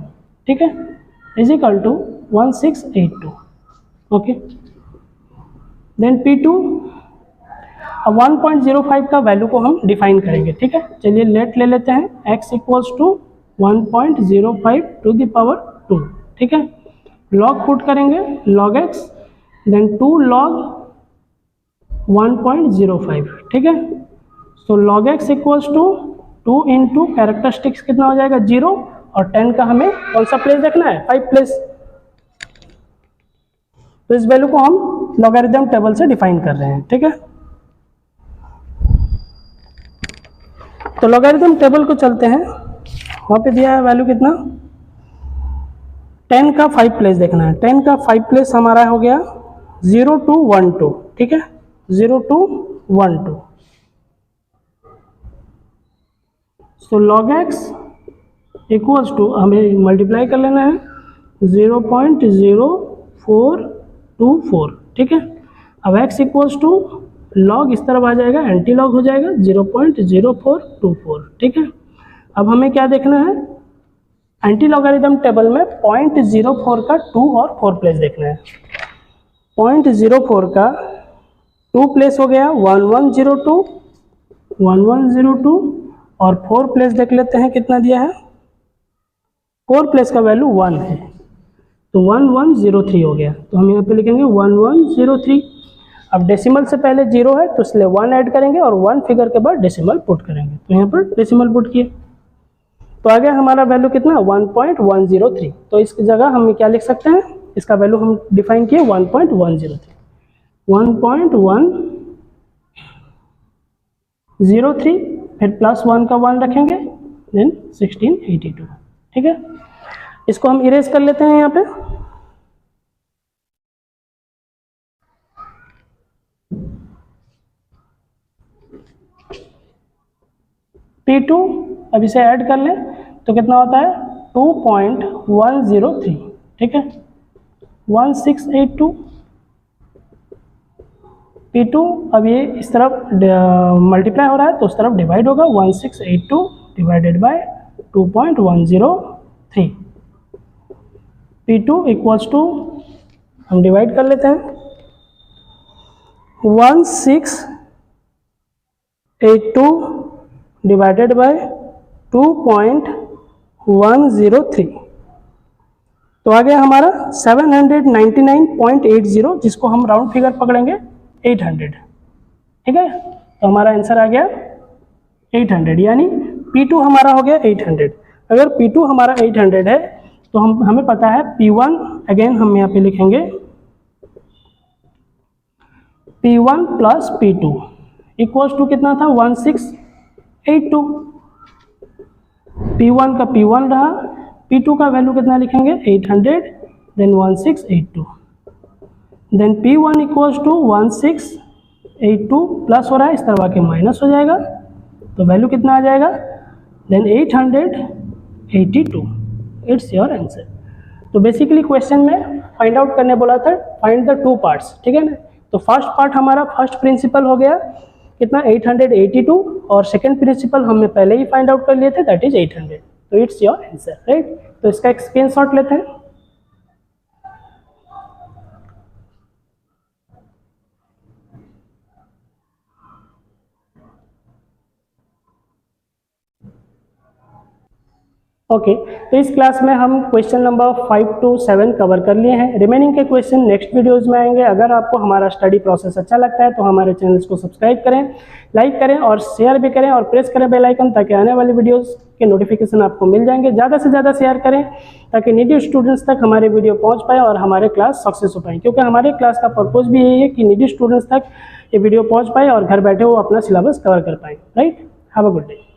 ठीक है, is equal to 1682, okay. Then P2, अब 1.05 का वैल्यू को हम डिफाइन करेंगे, ठीक है। चलिए लेट ले लेते हैं, x equals to 1.05 to the power 2, ठीक है। लॉग पुट करेंगे log x, देन 2 log 1.05, ठीक है। So log x equals to 2 into characteristics कितना हो जाएगा 0, और 10 का हमें कौन सा प्लेस देखना है, 5 प्लेस, तो इस वैल्यू को हम लॉगरिथम टेबल से डिफाइन कर रहे हैं, ठीक है। तो लॉगरिथम टेबल को चलते हैं, वहाँ पे दिया है वैल्यू कितना, 10 का 5 प्लेस देखना है, 10 का 5 प्लेस हमारा हो गया 0 to 1 2, ठीक है, 0 to 1 2। So log x equals to, हमें मल्टीप्लाई कर लेना है 0.0424, ठीक है। अब x इक्वल्स टू log इस तरफ आ जाएगा, एंटी लॉग हो जाएगा 0.0424, ठीक है। अब हमें क्या देखना है, एंटी लॉगरिथम टेबल में 0.04 का 2 और 4 प्लेस देखना है। 0.04 का 2 प्लेस हो गया 1102, 1102, और 4 प्लेस देख लेते हैं कितना दिया है, 4 प्लेस का वैल्यू 1 है, तो 1103 हो गया, तो हम यहाँ पे लिखेंगे 1103। अब डेसिमल से पहले 0 है तो इसलिए 1 ऐड करेंगे और 1 फिगर के बाद डेसिमल पुट करेंगे, तो यहाँ पर डेसिमल पुट किए, तो आ गया हमारा वैल्यू कितना 1.103। तो इसकी जगह हम क्या लिख सकते हैं, इसका वैल्यू हम डिफाइन किए 1.103, 1.103, फिर प्लस 1 का 1 रखेंगे, देन 1682, ठीक है। इसको हम इरेज कर लेते हैं यहाँ पे, P2, अब इसे ऐड कर लें तो कितना होता है 2.103, ठीक है, 1682। P2 अब ये इस तरफ मल्टीप्लाई हो रहा है तो उस तरफ डिवाइड होगा, 1682 divided by 2.103। P2 equals to, हम डिवाइड कर लेते हैं, 1682 डिवाइडेड बाय 2.103, तो आ गया हमारा 799.80, जिसको हम राउंड फिगर पकड़ेंगे 800, ठीक है। तो हमारा आंसर आ गया 800, यानी P2 हमारा हो गया 800। अगर P2 हमारा 800 है तो हमें पता है P1, अगेन हम यहाँ पे लिखेंगे P1 plus P2 equals to कितना था 1682। P1 का P1 रहा, P2 का वैल्यू कितना लिखेंगे 800, then 1682, then P1 equals to 1682 plus हो रहा है, इस तरह के माइनस हो जाएगा, तो वैल्यू कितना आ जाएगा देन 882, इट्स योर आंसर। तो बेसिकली क्वेश्चन में फाइंड आउट करने बोला था, फाइंड द टू पार्ट्स, ठीक है ना। तो फर्स्ट पार्ट हमारा फर्स्ट प्रिंसिपल हो गया कितना 882, और सेकंड प्रिंसिपल हमने पहले ही फाइंड आउट कर लिए थे, दैट इज 800। तो इट्स योर आंसर, राइट। तो इसका एक स्क्रीनशॉट लेते हैं। ओके तो इस क्लास में हम क्वेश्चन नंबर 5 to 7 कवर कर लिए हैं। रिमेनिंग के क्वेश्चन नेक्स्ट वीडियोस में आएंगे। अगर आपको हमारा स्टडी प्रोसेस अच्छा लगता है तो हमारे चैनल्स को सब्सक्राइब करें, लाइक करें और शेयर भी करें, और प्रेस करें बेल आइकन, ताकि आने वाली वीडियोस के नोटिफिकेशन आपको मिल जाएंगे। ज़्यादा से ज़्यादा शेयर करें ताकि नीडी स्टूडेंट्स तक हमारे वीडियो पहुँच पाए और हमारे क्लास सक्सेस हो पाए, क्योंकि हमारे क्लास का पर्पज़ भी यही है कि नीडी स्टूडेंट्स तक ये वीडियो पहुँच पाए और घर बैठे वो अपना सिलेबस कवर कर पाए, right. Have a good day.